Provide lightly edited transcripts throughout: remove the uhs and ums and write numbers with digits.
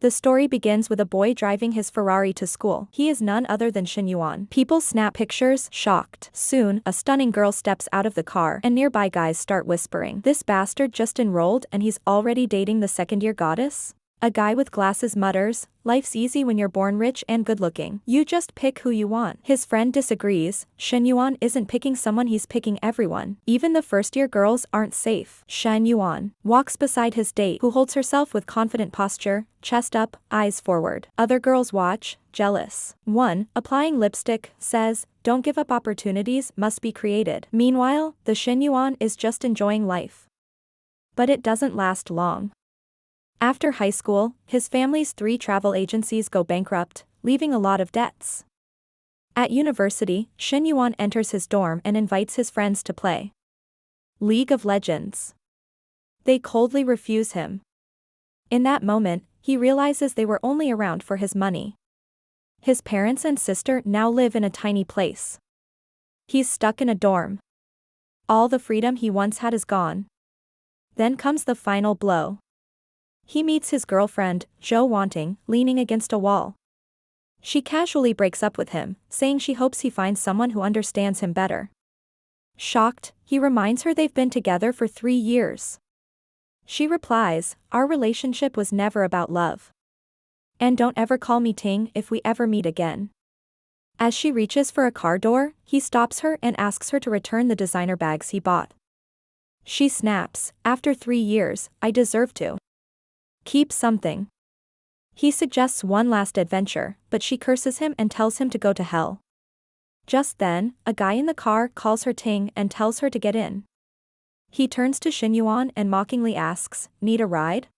The story begins with a boy driving his Ferrari to school. He is none other than Shen Yuan. People snap pictures, shocked. Soon, a stunning girl steps out of the car, and nearby guys start whispering, "This bastard just enrolled and he's already dating the second-year goddess?" A guy with glasses mutters, "Life's easy when you're born rich and good-looking. You just pick who you want." His friend disagrees. Shen Yuan isn't picking someone, he's picking everyone. Even the first-year girls aren't safe. Shen Yuan walks beside his date, who holds herself with confident posture, chest up, eyes forward. Other girls watch, jealous. One, applying lipstick, says, "Don't give up, opportunities must be created." Meanwhile, the Shen Yuan is just enjoying life. But it doesn't last long. After high school, his family's 3 travel agencies go bankrupt, leaving a lot of debts. At university, Shen Yuan enters his dorm and invites his friends to play League of Legends. They coldly refuse him. In that moment, he realizes they were only around for his money. His parents and sister now live in a tiny place. He's stuck in a dorm. All the freedom he once had is gone. Then comes the final blow. He meets his girlfriend, Zhou Wanting, leaning against a wall. She casually breaks up with him, saying she hopes he finds someone who understands him better. Shocked, he reminds her they've been together for 3 years. She replies, "Our relationship was never about love. And don't ever call me Ting if we ever meet again." As she reaches for a car door, he stops her and asks her to return the designer bags he bought. She snaps, "After 3 years, I deserve to keep something." He suggests one last adventure, but she curses him and tells him to go to hell. Just then, a guy in the car calls her Ting and tells her to get in. He turns to Shen Yuan and mockingly asks, "Need a ride?"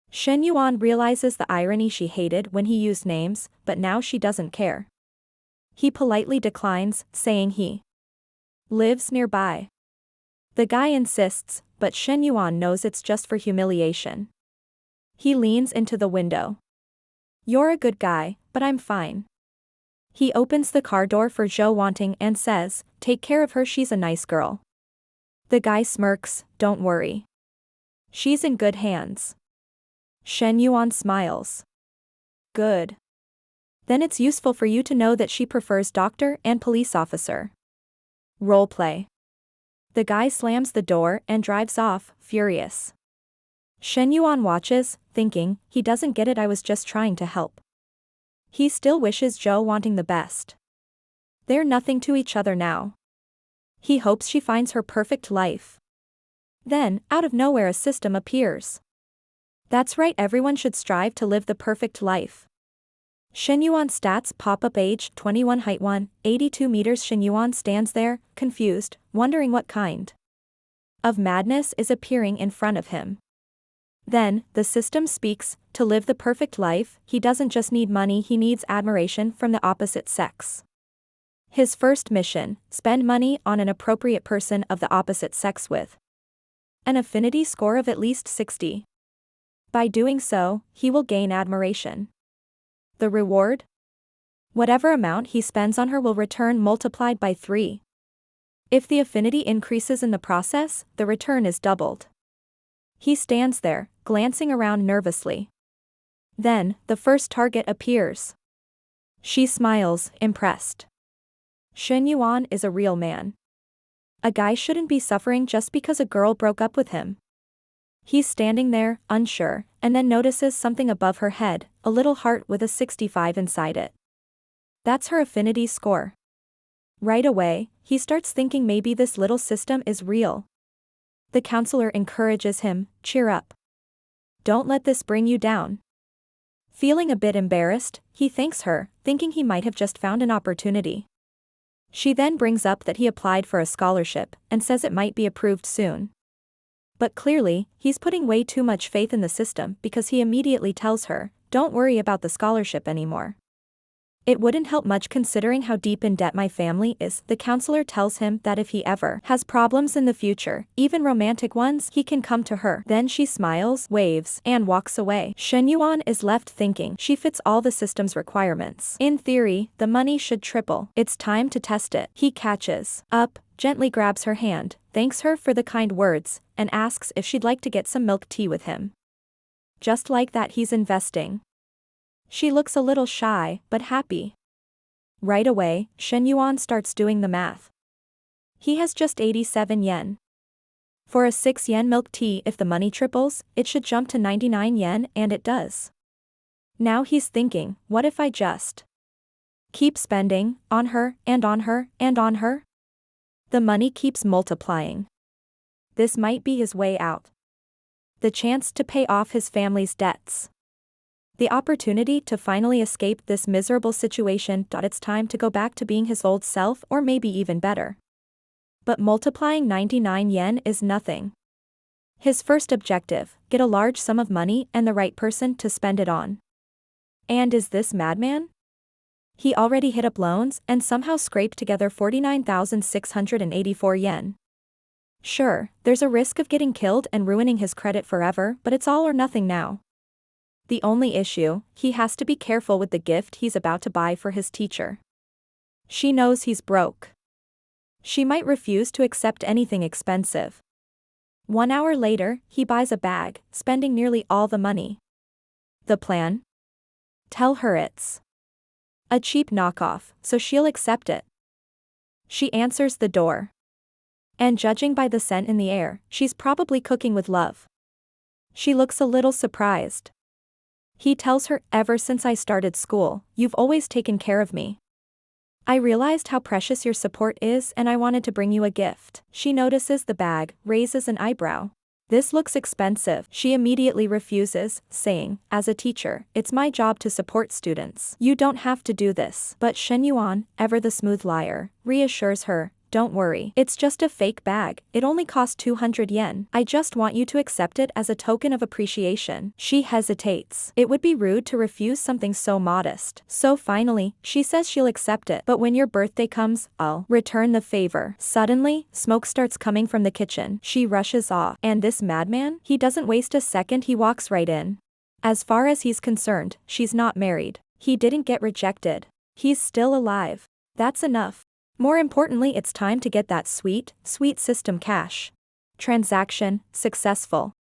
Shen Yuan realizes the irony. She hated when he used names, but now she doesn't care. He politely declines, saying he lives nearby. The guy insists, but Shen Yuan knows it's just for humiliation. He leans into the window. "You're a good guy, but I'm fine." He opens the car door for Zhou Wanting and says, "Take care of her, she's a nice girl." The guy smirks, "Don't worry. She's in good hands." Shen Yuan smiles. "Good. Then it's useful for you to know that she prefers doctor and police officer." Roleplay. The guy slams the door and drives off, furious. Shen Yuan watches, thinking, he doesn't get it, I was just trying to help. He still wishes Zhou Wanting the best. They're nothing to each other now. He hopes she finds her perfect life. Then, out of nowhere, a system appears. That's right, everyone should strive to live the perfect life. Shen Yuan stats pop up: age 21, height 182 meters. Shen Yuan stands there, confused, wondering what kind of madness is appearing in front of him. Then, the system speaks, to live the perfect life, he doesn't just need money, he needs admiration from the opposite sex. His first mission, spend money on an appropriate person of the opposite sex with an affinity score of at least 60. By doing so, he will gain admiration. The reward? Whatever amount he spends on her will return multiplied by 3. If the affinity increases in the process, the return is doubled. He stands there, glancing around nervously. Then, the first target appears. She smiles, impressed. Shen Yuan is a real man. A guy shouldn't be suffering just because a girl broke up with him. He's standing there, unsure, and then notices something above her head, a little heart with a 65 inside it. That's her affinity score. Right away, he starts thinking maybe this little system is real. The counselor encourages him, "Cheer up. Don't let this bring you down." Feeling a bit embarrassed, he thanks her, thinking he might have just found an opportunity. She then brings up that he applied for a scholarship, and says it might be approved soon. But clearly, he's putting way too much faith in the system because he immediately tells her, "Don't worry about the scholarship anymore. It wouldn't help much considering how deep in debt my family is." The counselor tells him that if he ever has problems in the future, even romantic ones, he can come to her. Then she smiles, waves, and walks away. Shen Yuan is left thinking she fits all the system's requirements. In theory, the money should triple. It's time to test it. He catches up, gently grabs her hand, thanks her for the kind words, and asks if she'd like to get some milk tea with him. Just like that he's investing. She looks a little shy, but happy. Right away, Shen Yuan starts doing the math. He has just 87 yen. For a 6 yen milk tea, if the money triples, it should jump to 99 yen, and it does. Now he's thinking, what if I just keep spending, on her, and on her, and on her? The money keeps multiplying. This might be his way out. The chance to pay off his family's debts. The opportunity to finally escape this miserable situation. It's time to go back to being his old self, or maybe even better. But multiplying 99 yen is nothing. His first objective, get a large sum of money and the right person to spend it on. And is this madman? He already hit up loans and somehow scraped together 49,684 yen. Sure, there's a risk of getting killed and ruining his credit forever, but it's all or nothing now. The only issue, he has to be careful with the gift he's about to buy for his teacher. She knows he's broke. She might refuse to accept anything expensive. 1 hour later, he buys a bag, spending nearly all the money. The plan? Tell her it's a cheap knockoff, so she'll accept it. She answers the door. And judging by the scent in the air, she's probably cooking with love. She looks a little surprised. He tells her, ever since I started school, you've always taken care of me. I realized how precious your support is and I wanted to bring you a gift. She notices the bag, raises an eyebrow. This looks expensive. She immediately refuses, saying, as a teacher, it's my job to support students. You don't have to do this. But Shen Yuan, ever the smooth liar, reassures her, don't worry. It's just a fake bag. It only cost 200 yen. I just want you to accept it as a token of appreciation. She hesitates. It would be rude to refuse something so modest. So finally, she says she'll accept it. But when your birthday comes, I'll return the favor. Suddenly, smoke starts coming from the kitchen. She rushes off. And this madman? He doesn't waste a second, he walks right in. As far as he's concerned, she's not married. He didn't get rejected. He's still alive. That's enough. More importantly, it's time to get that sweet system cash. Transaction, successful.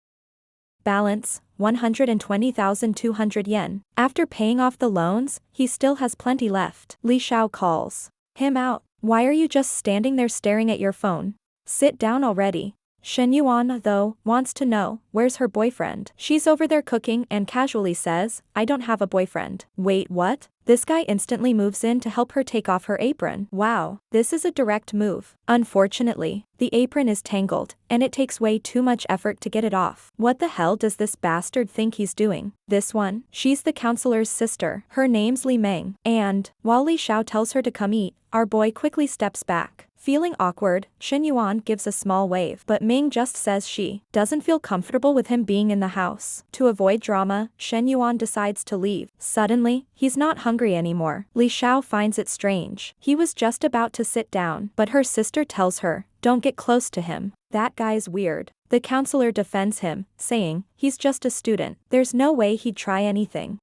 Balance, 120,200 yen. After paying off the loans, he still has plenty left. Li Xiao calls him out. Why are you just standing there staring at your phone? Sit down already. Shen Yuan, though, wants to know, where's her boyfriend? She's over there cooking and casually says, I don't have a boyfriend. Wait, what? This guy instantly moves in to help her take off her apron. Wow, this is a direct move. Unfortunately, the apron is tangled, and it takes way too much effort to get it off. What the hell does this bastard think he's doing? This one? She's the counselor's sister. Her name's Li Meng. And, while Li Xiao tells her to come eat, our boy quickly steps back. Feeling awkward, Shen Yuan gives a small wave, but Ming just says she doesn't feel comfortable with him being in the house. To avoid drama, Shen Yuan decides to leave. Suddenly, he's not hungry anymore. Li Xiao finds it strange. He was just about to sit down, but her sister tells her, don't get close to him. That guy's weird. The counselor defends him, saying, he's just a student. There's no way he'd try anything.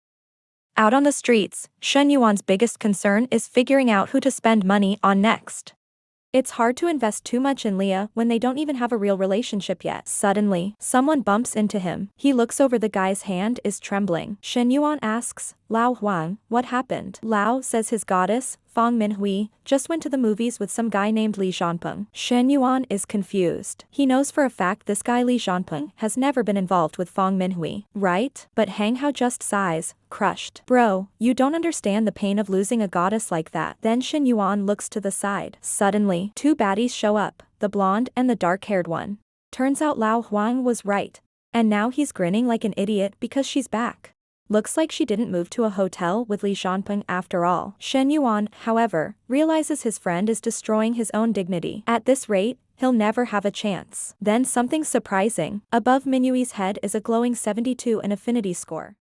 Out on the streets, Shen Yuan's biggest concern is figuring out who to spend money on next. It's hard to invest too much in Leah when they don't even have a real relationship yet. Suddenly, someone bumps into him. He looks over, the guy's hand is trembling. Shen Yuan asks, Lao Huang, what happened? Lao says his goddess, Fang Minhui, just went to the movies with some guy named Li Zhanpeng. Shen Yuan is confused. He knows for a fact this guy Li Zhanpeng has never been involved with Fang Minhui, right? But Hang Hao just sighs, crushed. Bro, you don't understand the pain of losing a goddess like that. Then Shen Yuan looks to the side. Suddenly, two baddies show up, the blonde and the dark-haired one. Turns out Lao Huang was right. And now he's grinning like an idiot because she's back. Looks like she didn't move to a hotel with Li Zhanpeng after all. Shen Yuan, however, realizes his friend is destroying his own dignity. At this rate, he'll never have a chance. Then something surprising. Above Minhui's head is a glowing 72 and affinity score.